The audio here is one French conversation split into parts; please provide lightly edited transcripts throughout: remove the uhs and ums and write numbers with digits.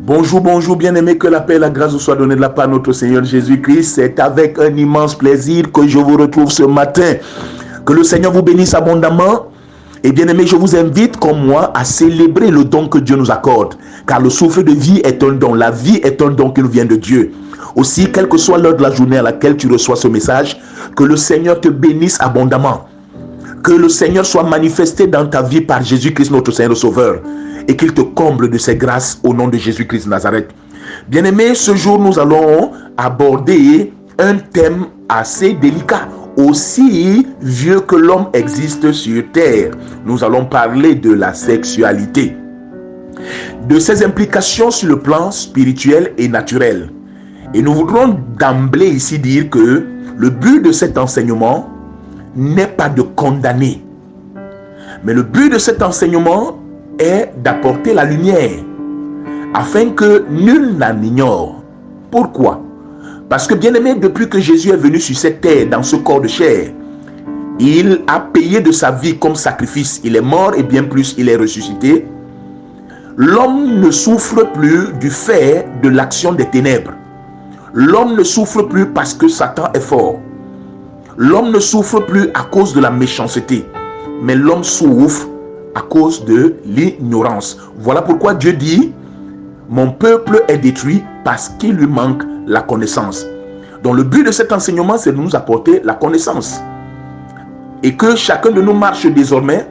Bonjour, bonjour, bien-aimés, que la paix et la grâce vous soient données de la part de notre Seigneur Jésus-Christ. C'est avec un immense plaisir que je vous retrouve ce matin. Que le Seigneur vous bénisse abondamment. Et bien-aimés, je vous invite, comme moi, à célébrer le don que Dieu nous accorde. Car le souffle de vie est un don. La vie est un don qui nous vient de Dieu. Aussi, quelle que soit l'heure de la journée à laquelle tu reçois ce message, que le Seigneur te bénisse abondamment. Que le Seigneur soit manifesté dans ta vie par Jésus-Christ, notre Seigneur Sauveur. Et qu'il te comble de ses grâces au nom de Jésus-Christ de Nazareth. Bien-aimés, ce jour, nous allons aborder un thème assez délicat. Aussi vieux que l'homme existe sur terre. Nous allons parler de la sexualité. De ses implications sur le plan spirituel et naturel. Et nous voudrons d'emblée ici dire que le but de cet enseignement n'est pas de condamner. Mais le but de cet enseignement est d'apporter la lumière afin que nul n'en ignore. Pourquoi? Parce que bien aimé, depuis que Jésus est venu sur cette terre dans ce corps de chair, il a payé de sa vie comme sacrifice. Il est mort et bien plus, il est ressuscité. L'homme ne souffre plus du fait de l'action des ténèbres. L'homme ne souffre plus parce que Satan est fort. L'homme ne souffre plus à cause de la méchanceté. Mais l'homme souffre à cause de l'ignorance. Voilà pourquoi Dieu dit: mon peuple est détruit parce qu'il lui manque la connaissance. Donc le but de cet enseignement, c'est de nous apporter la connaissance. Et que chacun de nous marche désormais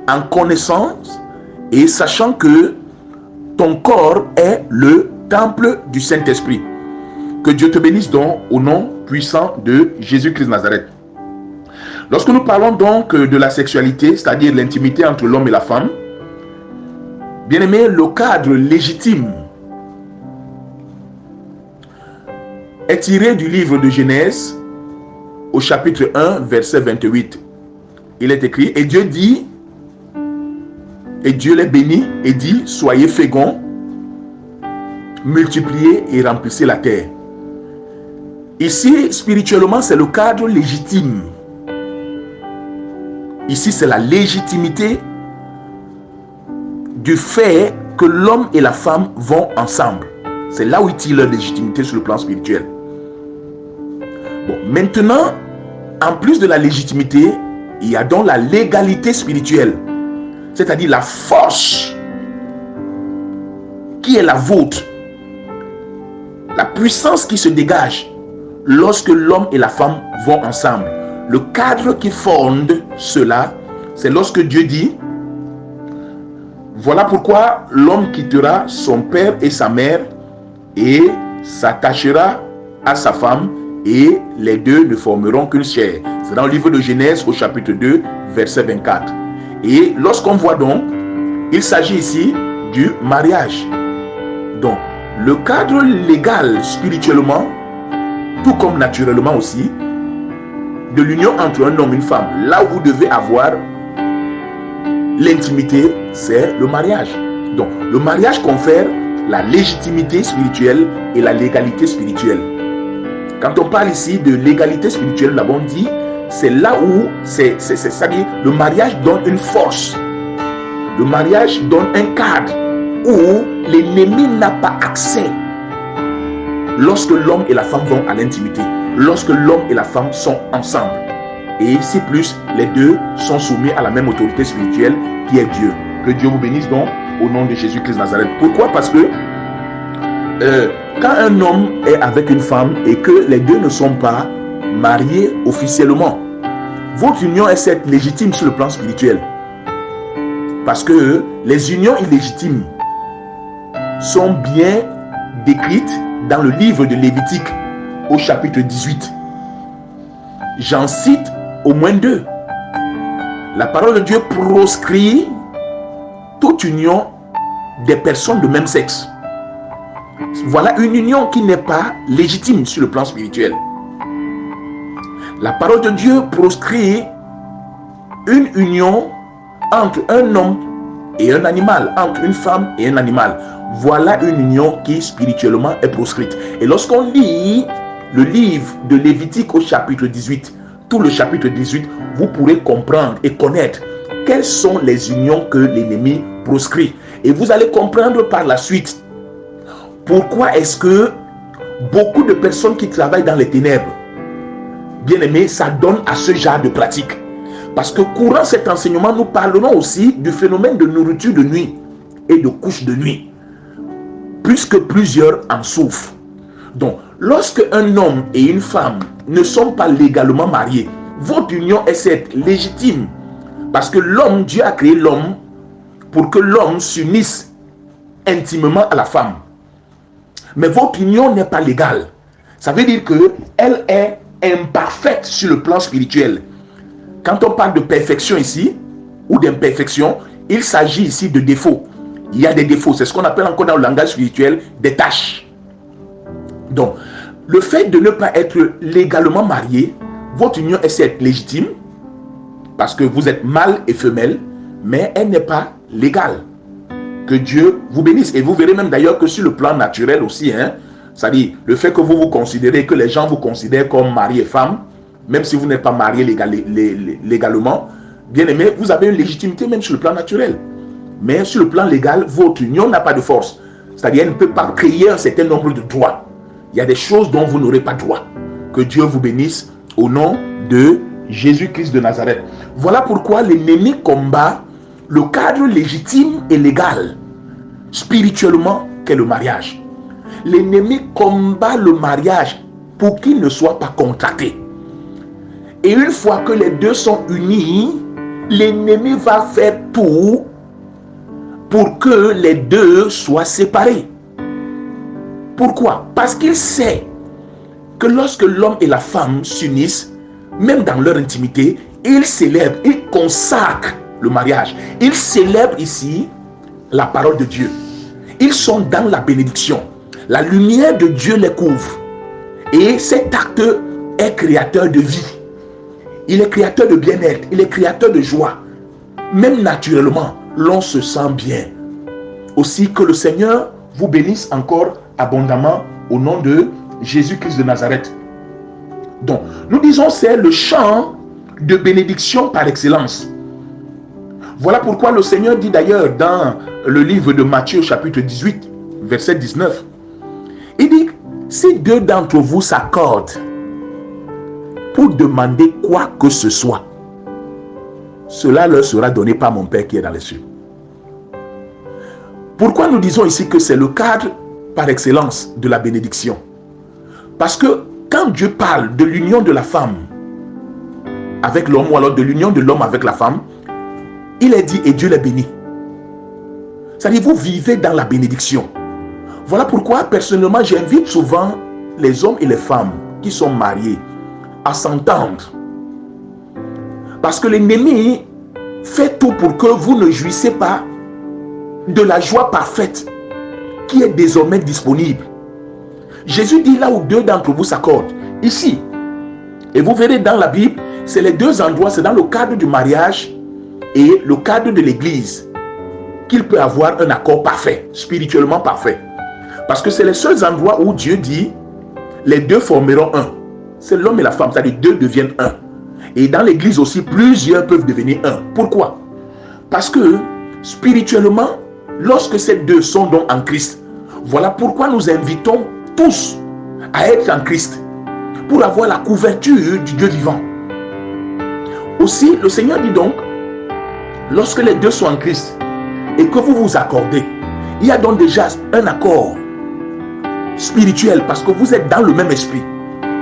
en connaissance et sachant que ton corps est le temple du Saint-Esprit. Que Dieu te bénisse donc au nom puissant de Jésus-Christ de Nazareth. Lorsque nous parlons donc de la sexualité, c'est-à-dire l'intimité entre l'homme et la femme, bien aimé, le cadre légitime est tiré du livre de Genèse au chapitre 1, verset 28. Il est écrit: et Dieu dit, et Dieu les bénit et dit: soyez féconds, multipliez et remplissez la terre. Ici, spirituellement, c'est le cadre légitime. Ici, c'est la légitimité du fait que l'homme et la femme vont ensemble. C'est là où il tire leur légitimité sur le plan spirituel. Bon, maintenant, en plus de la légitimité, il y a donc la légalité spirituelle. C'est-à-dire la force qui est la vôtre. La puissance qui se dégage lorsque l'homme et la femme vont ensemble. Le cadre qui fonde cela, c'est lorsque Dieu dit: voilà pourquoi l'homme quittera son père et sa mère et s'attachera à sa femme et les deux ne formeront qu'une chair. C'est dans le livre de Genèse au chapitre 2, verset 24. Et lorsqu'on voit donc, il s'agit ici du mariage. Donc, le cadre légal spirituellement, tout comme naturellement aussi, de l'union entre un homme et une femme, là où vous devez avoir l'intimité, c'est le mariage. Donc, le mariage confère la légitimité spirituelle et la légalité spirituelle. Quand on parle ici de légalité spirituelle, nous l'avons dit, c'est là où, c'est-à-dire, le mariage donne une force. Le mariage donne un cadre où l'ennemi n'a pas accès lorsque l'homme et la femme vont à l'intimité. Lorsque l'homme et la femme sont ensemble. Et ici plus, les deux sont soumis à la même autorité spirituelle qui est Dieu. Que Dieu vous bénisse donc au nom de Jésus-Christ de Nazareth. Pourquoi? Parce que quand un homme est avec une femme et que les deux ne sont pas mariés officiellement, votre union est certes légitime sur le plan spirituel. Parce que les unions illégitimes sont bien décrites dans le livre de Lévitique au chapitre 18. J'en cite au moins 2. La parole de Dieu proscrit toute union des personnes de même sexe. Voilà une union qui n'est pas légitime sur le plan spirituel. La parole de Dieu proscrit une union entre un homme et un animal, entre une femme et un animal. Voilà une union qui spirituellement est proscrite. Et lorsqu'on lit le livre de Lévitique au chapitre 18, tout le chapitre 18, vous pourrez comprendre et connaître quelles sont les unions que l'ennemi proscrit. Et vous allez comprendre par la suite Pourquoi est-ce que beaucoup de personnes qui travaillent dans les ténèbres, bien aimé, ça donne à ce genre de pratique? Parce que courant cet enseignement, nous parlerons aussi du phénomène de nourriture de nuit et de couche de nuit, puisque plusieurs en souffrent. Donc, lorsque un homme et une femme ne sont pas légalement mariés, votre union est certes légitime, parce que l'homme, Dieu a créé l'homme pour que l'homme s'unisse intimement à la femme. Mais votre union n'est pas légale. Ça veut dire qu'elle est imparfaite sur le plan spirituel. Quand on parle de perfection ici, ou d'imperfection, il s'agit ici de défauts. Il y a des défauts, c'est ce qu'on appelle encore dans le langage spirituel des tâches. Donc, le fait de ne pas être légalement marié, votre union est certes légitime, parce que vous êtes mâle et femelle, mais elle n'est pas légale. Que Dieu vous bénisse. Et vous verrez même d'ailleurs que sur le plan naturel aussi, c'est-à-dire le fait que vous vous considérez, que les gens vous considèrent comme mari et femme, même si vous n'êtes pas marié légalement, bien aimé, vous avez une légitimité même sur le plan naturel. Mais sur le plan légal, votre union n'a pas de force. C'est-à-dire elle ne peut pas créer un certain nombre de droits. Il y a des choses dont vous n'aurez pas droit. Que Dieu vous bénisse au nom de Jésus-Christ de Nazareth. Voilà pourquoi l'ennemi combat le cadre légitime et légal, spirituellement, qu'est le mariage. L'ennemi combat le mariage pour qu'il ne soit pas contracté. Et une fois que les deux sont unis, l'ennemi va faire tout pour que les deux soient séparés. Pourquoi? Parce qu'il sait que lorsque l'homme et la femme s'unissent, même dans leur intimité, ils célèbrent, ils consacrent le mariage. Ils célèbrent ici la parole de Dieu. Ils sont dans la bénédiction. La lumière de Dieu les couvre. Et cet acte est créateur de vie. Il est créateur de bien-être. Il est créateur de joie. Même naturellement, l'on se sent bien. Aussi que le Seigneur vous bénisse encore abondamment au nom de Jésus-Christ de Nazareth. Donc, nous disons c'est le chant de bénédiction par excellence. Voilà pourquoi le Seigneur dit d'ailleurs dans le livre de Matthieu chapitre 18, verset 19, il dit, si deux d'entre vous s'accordent pour demander quoi que ce soit, cela leur sera donné par mon Père qui est dans les cieux. Pourquoi nous disons ici que c'est le cadre par excellence de la bénédiction? Parce que quand Dieu parle de l'union de la femme avec l'homme, ou alors de l'union de l'homme avec la femme, il est dit et Dieu les bénit. C'est-à-dire vous vivez dans la bénédiction. Voilà pourquoi personnellement j'invite souvent les hommes et les femmes qui sont mariés à s'entendre. Parce que l'ennemi fait tout pour que vous ne jouissez pas de la joie parfaite qui est désormais disponible. Jésus dit là où deux d'entre vous s'accordent, ici. Et vous verrez dans la Bible, c'est les deux endroits, c'est dans le cadre du mariage et le cadre de l'église qu'il peut avoir un accord parfait, spirituellement parfait. Parce que c'est les seuls endroits où Dieu dit, les deux formeront un. C'est l'homme et la femme, c'est-à-dire deux deviennent un. Et dans l'église aussi, plusieurs peuvent devenir un. Pourquoi? Parce que spirituellement, lorsque ces deux sont donc en Christ, voilà pourquoi nous invitons tous à être en Christ, pour avoir la couverture du Dieu vivant. Aussi, le Seigneur dit donc, lorsque les deux sont en Christ, et que vous vous accordez, il y a donc déjà un accord spirituel, parce que vous êtes dans le même esprit.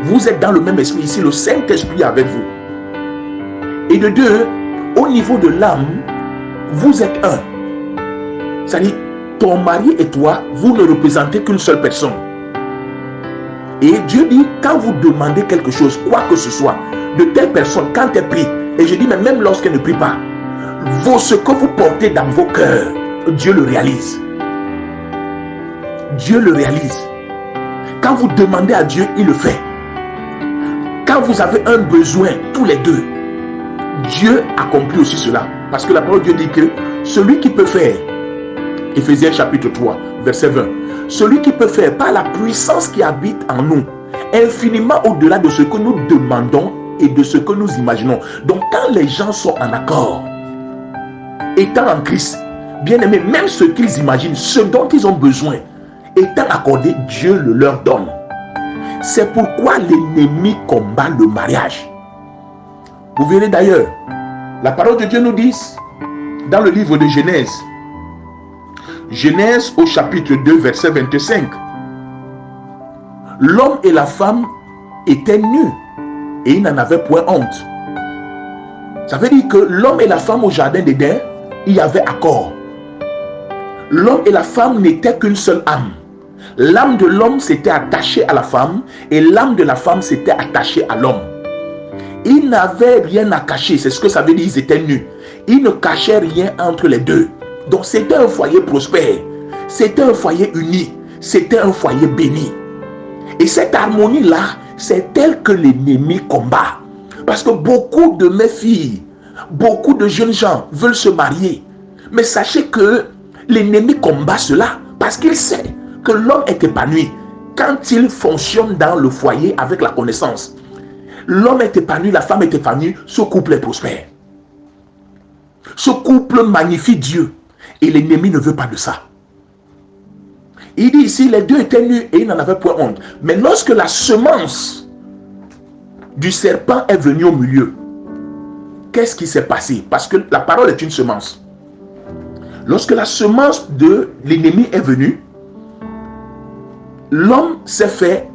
Vous êtes dans le même esprit ici, le Saint-Esprit est avec vous. Et de deux, au niveau de l'âme, vous êtes un. C'est-à-dire, ton mari et toi, vous ne représentez qu'une seule personne. Et Dieu dit, quand vous demandez quelque chose, quoi que ce soit, de telle personne, quand elle prie, et je dis, mais même lorsqu'elle ne prie pas, ce que vous portez dans vos cœurs, Dieu le réalise. Dieu le réalise. Quand vous demandez à Dieu, il le fait. Quand vous avez un besoin, tous les deux, Dieu accomplit aussi cela. Parce que la parole de Dieu dit que celui qui peut faire, Éphésiens chapitre 3, verset 20, celui qui peut faire par la puissance qui habite en nous, infiniment au-delà de ce que nous demandons et de ce que nous imaginons. Donc quand les gens sont en accord, étant en Christ, bien aimé, même ce qu'ils imaginent, ce dont ils ont besoin, étant accordé, Dieu le leur donne. C'est pourquoi l'ennemi combat le mariage. Vous verrez d'ailleurs, la parole de Dieu nous dit, dans le livre de Genèse, Genèse au chapitre 2, verset 25, l'homme et la femme étaient nus et ils n'en avaient point honte. Ça veut dire que l'homme et la femme au jardin d'Éden, il y avait accord. L'homme et la femme n'étaient qu'une seule âme. L'âme de l'homme s'était attachée à la femme et l'âme de la femme s'était attachée à l'homme. Ils n'avaient rien à cacher, c'est ce que ça veut dire, ils étaient nus. Ils ne cachaient rien entre les deux. Donc c'était un foyer prospère, c'était un foyer uni, c'était un foyer béni. Et cette harmonie-là, c'est elle que l'ennemi combat. Parce que beaucoup de mes filles, beaucoup de jeunes gens veulent se marier. Mais sachez que l'ennemi combat cela parce qu'il sait que l'homme est épanoui quand il fonctionne dans le foyer avec la connaissance. L'homme est épanoui, la femme est épanouie, ce couple est prospère. Ce couple magnifie Dieu et l'ennemi ne veut pas de ça. Il dit ici, les deux étaient nus et ils n'en avaient point honte. Mais lorsque la semence du serpent est venue au milieu, qu'est-ce qui s'est passé? Parce que la parole est une semence. Lorsque la semence de l'ennemi est venue, l'homme s'est fait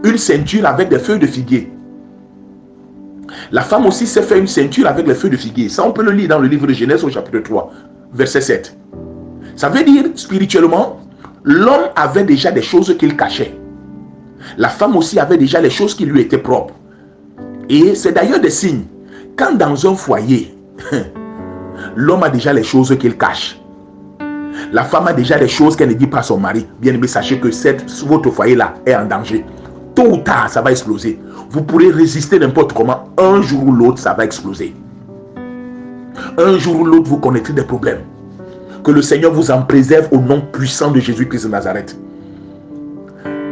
une ceinture avec des feuilles de figuier. La femme aussi s'est fait une ceinture avec les feuilles de figuier. Ça, on peut le lire dans le livre de Genèse au chapitre 3, verset 7. Ça veut dire, spirituellement, l'homme avait déjà des choses qu'il cachait. La femme aussi avait déjà les choses qui lui étaient propres. Et c'est d'ailleurs des signes. Quand dans un foyer, l'homme a déjà les choses qu'il cache. La femme a déjà les choses qu'elle ne dit pas à son mari. Bien aimé, sachez que votre foyer-là est en danger. Tôt ou tard, ça va exploser. Vous pourrez résister n'importe comment. Un jour ou l'autre, ça va exploser. Un jour ou l'autre, vous connaîtrez des problèmes. Que le Seigneur vous en préserve au nom puissant de Jésus-Christ de Nazareth.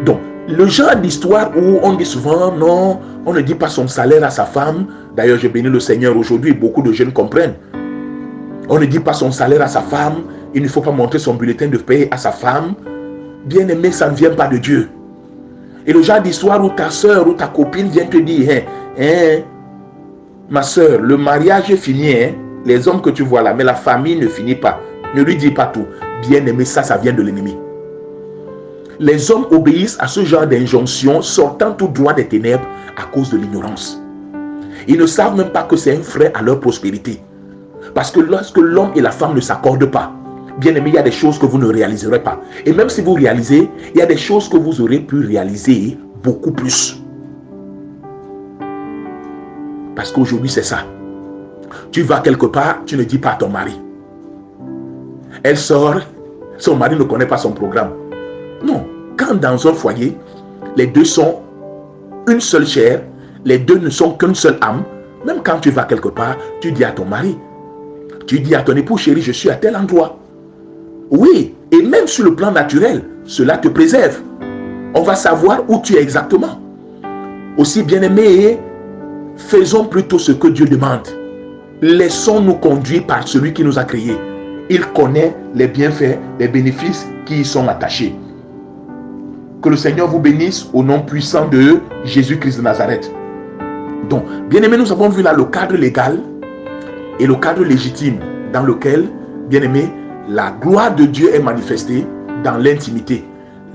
Donc, le genre d'histoire où on dit souvent, non, on ne dit pas son salaire à sa femme. D'ailleurs, je bénis le Seigneur aujourd'hui, beaucoup de jeunes comprennent. On ne dit pas son salaire à sa femme. Il ne faut pas montrer son bulletin de paie à sa femme. Bien aimé, ça ne vient pas de Dieu. Et le genre d'histoire où ta soeur ou ta copine vient te dire, ma soeur, le mariage est fini, les hommes que tu vois là, mais la famille ne finit pas. Ne lui dis pas tout. Bien aimé, ça vient de l'ennemi. Les hommes obéissent à ce genre d'injonction sortant tout droit des ténèbres à cause de l'ignorance. Ils ne savent même pas que c'est un frein à leur prospérité. Parce que lorsque l'homme et la femme ne s'accordent pas, bien aimé, il y a des choses que vous ne réaliserez pas. Et même si vous réalisez, il y a des choses que vous aurez pu réaliser beaucoup plus. Parce qu'aujourd'hui, c'est ça. Tu vas quelque part, tu ne dis pas à ton mari. Elle sort, son mari ne connaît pas son programme. Non, quand dans un foyer, les deux sont une seule chair, les deux ne sont qu'une seule âme, même quand tu vas quelque part, tu dis à ton mari, tu dis à ton époux, chérie, je suis à tel endroit. Oui, et même sur le plan naturel, cela te préserve. On va savoir où tu es exactement. Aussi, bien-aimés, faisons plutôt ce que Dieu demande. Laissons-nous conduire par celui qui nous a créés. Il connaît les bienfaits, les bénéfices qui y sont attachés. Que le Seigneur vous bénisse au nom puissant de Jésus-Christ de Nazareth. Donc, bien-aimés, nous avons vu là le cadre légal et le cadre légitime dans lequel, bien-aimés, la gloire de Dieu est manifestée dans l'intimité,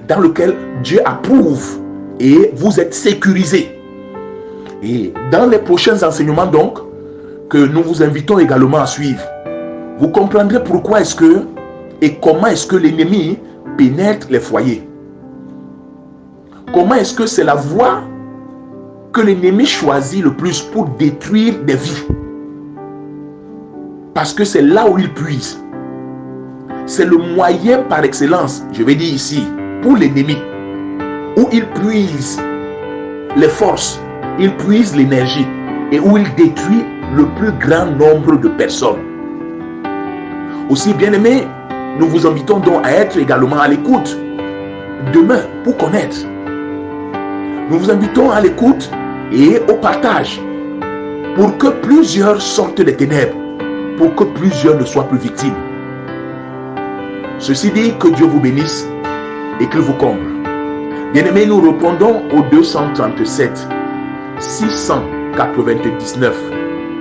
dans lequel Dieu approuve et vous êtes sécurisés. Et dans les prochains enseignements donc, que nous vous invitons également à suivre, vous comprendrez pourquoi est-ce que et comment est-ce que l'ennemi pénètre les foyers. Comment est-ce que c'est la voie que l'ennemi choisit le plus pour détruire des vies. Parce que c'est là où il puise. C'est le moyen par excellence, je vais dire ici, pour l'ennemi, où il puise les forces, il puise l'énergie et où il détruit le plus grand nombre de personnes. Aussi, bien-aimés, nous vous invitons donc à être également à l'écoute demain pour connaître. Nous vous invitons à l'écoute et au partage pour que plusieurs sortent des ténèbres, pour que plusieurs ne soient plus victimes. Ceci dit, que Dieu vous bénisse et qu'il vous comble. Bien-aimés, nous répondons au 237 699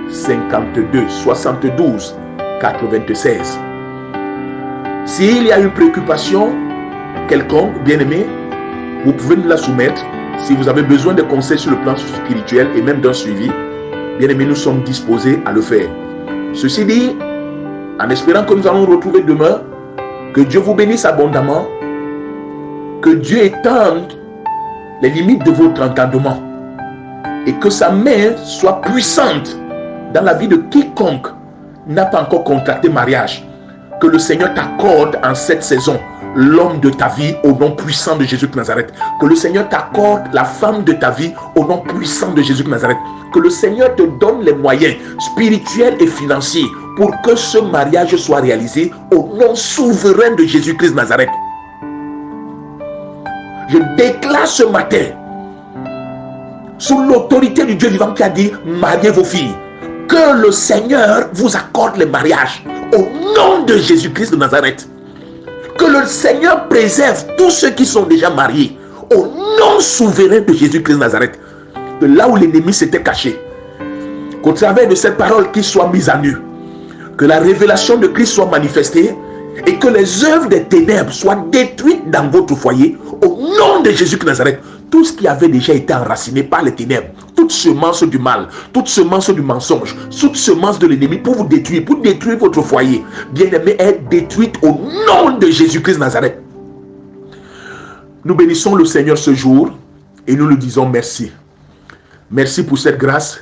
52 72 96. S'il y a une préoccupation quelconque, bien-aimé, vous pouvez nous la soumettre. Si vous avez besoin de conseils sur le plan spirituel et même d'un suivi, bien-aimé, nous sommes disposés à le faire. Ceci dit, en espérant que nous allons nous retrouver demain, que Dieu vous bénisse abondamment, que Dieu étende les limites de votre entendement et que sa main soit puissante dans la vie de quiconque n'a pas encore contracté mariage. Que le Seigneur t'accorde en cette saison l'homme de ta vie au nom puissant de Jésus de Nazareth. Que le Seigneur t'accorde la femme de ta vie au nom puissant de Jésus de Nazareth. Que le Seigneur te donne les moyens spirituels et financiers pour que ce mariage soit réalisé au nom souverain de Jésus-Christ de Nazareth. Je déclare ce matin, sous l'autorité du Dieu vivant qui a dit mariez vos filles, que le Seigneur vous accorde les mariages au nom de Jésus-Christ de Nazareth. Que le Seigneur préserve tous ceux qui sont déjà mariés au nom souverain de Jésus-Christ de Nazareth. De là où l'ennemi s'était caché, qu'au travers de cette parole qui soit mise à nu, que la révélation de Christ soit manifestée et que les œuvres des ténèbres soient détruites dans votre foyer au nom de Jésus de Nazareth. Tout ce qui avait déjà été enraciné par les ténèbres, toute semence du mal, toute semence du mensonge, toute semence de l'ennemi pour vous détruire, pour détruire votre foyer, bien-aimé, est détruite au nom de Jésus-Christ de Nazareth. Nous bénissons le Seigneur ce jour et nous lui disons merci. Merci pour cette grâce,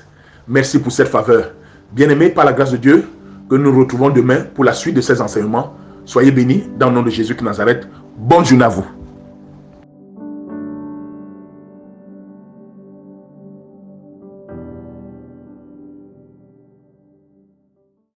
merci pour cette faveur. Bien-aimés, par la grâce de Dieu, que nous nous retrouvons demain pour la suite de ces enseignements. Soyez bénis dans le nom de Jésus de Nazareth. Bonne journée à vous.